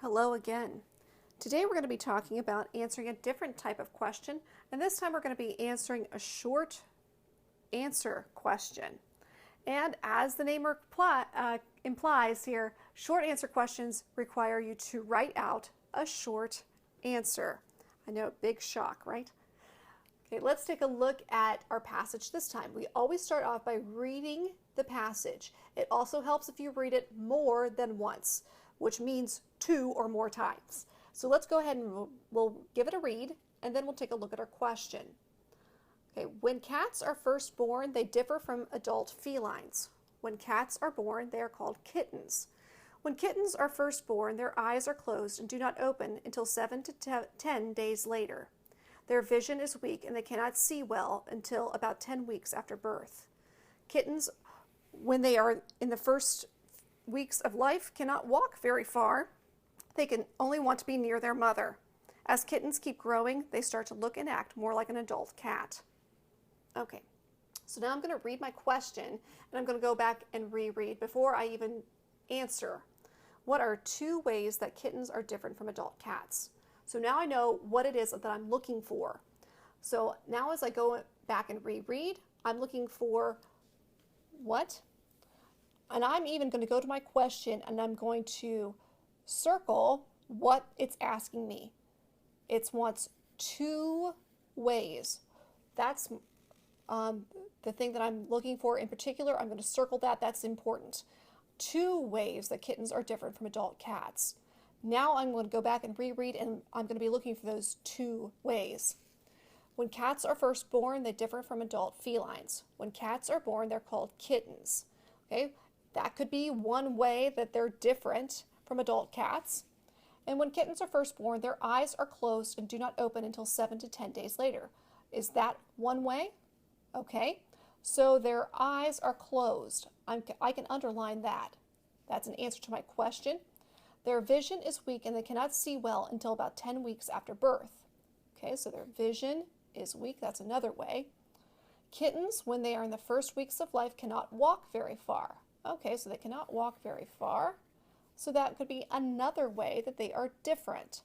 Hello again. Today we're going to be talking about answering a different type of question, and this time we're going to be answering a short answer question. And as the name implies here, short answer questions require you to write out a short answer. I know, big shock, right? Okay, let's take a look at our passage this time. We always start off by reading the passage. It also helps if you read it more than once, which means 2 or more times. So let's go ahead and we'll give it a read, and then we'll take a look at our question. Okay, when cats are first born, they differ from adult felines. When cats are born, they are called kittens. When kittens are first born, their eyes are closed and do not open until 7 to 10 days later. Their vision is weak and they cannot see well until about 10 weeks after birth. Kittens, when they are in the first weeks of life, cannot walk very far. They can only want to be near their mother. As kittens keep growing, they start to look and act more like an adult cat. Okay, so now I'm going to read my question, and I'm going to go back and reread before I even answer. What are 2 ways that kittens are different from adult cats? So now I know what it is that I'm looking for. So now as I go back and reread, I'm looking for what? And I'm even going to go to my question and I'm going to circle what it's asking me. It wants 2 ways. That's the thing that I'm looking for in particular. I'm going to circle that. That's important. 2 ways that kittens are different from adult cats. Now I'm going to go back and reread, and I'm going to be looking for those 2 ways. When cats are first born, they differ from adult felines. When cats are born, they're called kittens. Okay, that could be one way that they're different from adult cats. And when kittens are first born, their eyes are closed and do not open until 7 to 10 days later. Is that one way? Okay, so their eyes are closed. I can underline that. That's an answer to my question. Their vision is weak and they cannot see well until about 10 weeks after birth. Okay, so their vision is weak. That's another way. Kittens, when they are in the first weeks of life, cannot walk very far. Okay, so they cannot walk very far. So that could be another way that they are different.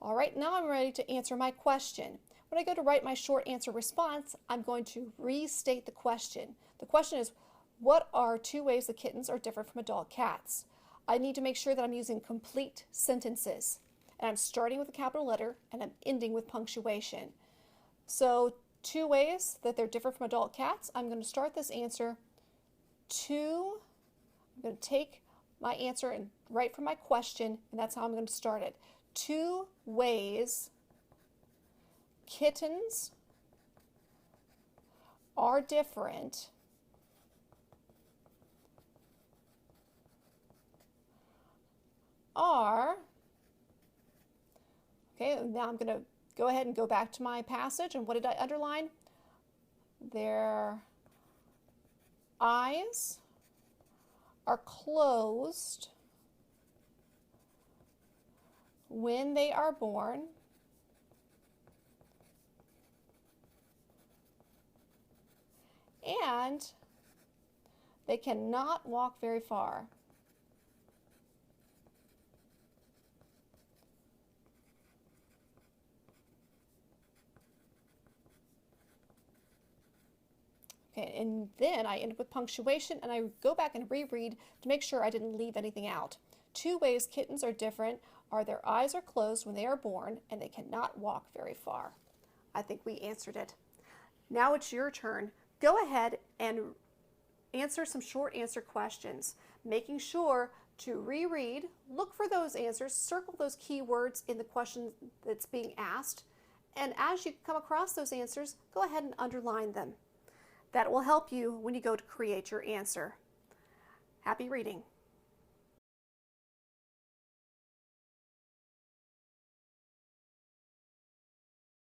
All right, now I'm ready to answer my question. When I go to write my short answer response, I'm going to restate the question. The question is, what are 2 ways that kittens are different from adult cats? I need to make sure that I'm using complete sentences. And I'm starting with a capital letter and I'm ending with punctuation. So 2 ways that they're different from adult cats. I'm going to start this answer. I'm going to take my answer and write from my question, and that's how I'm going to start it. 2 ways kittens are different okay, now I'm going to go ahead and go back to my passage, and what did I underline? Their eyes are closed when they are born, and they cannot walk very far. Okay, and then I end with punctuation, and I go back and reread to make sure I didn't leave anything out. 2 ways kittens are different are their eyes are closed when they are born and they cannot walk very far. I think we answered it. Now it's your turn. Go ahead and answer some short answer questions, making sure to reread, look for those answers, circle those keywords in the question that's being asked, and as you come across those answers, go ahead and underline them. That will help you when you go to create your answer. Happy reading.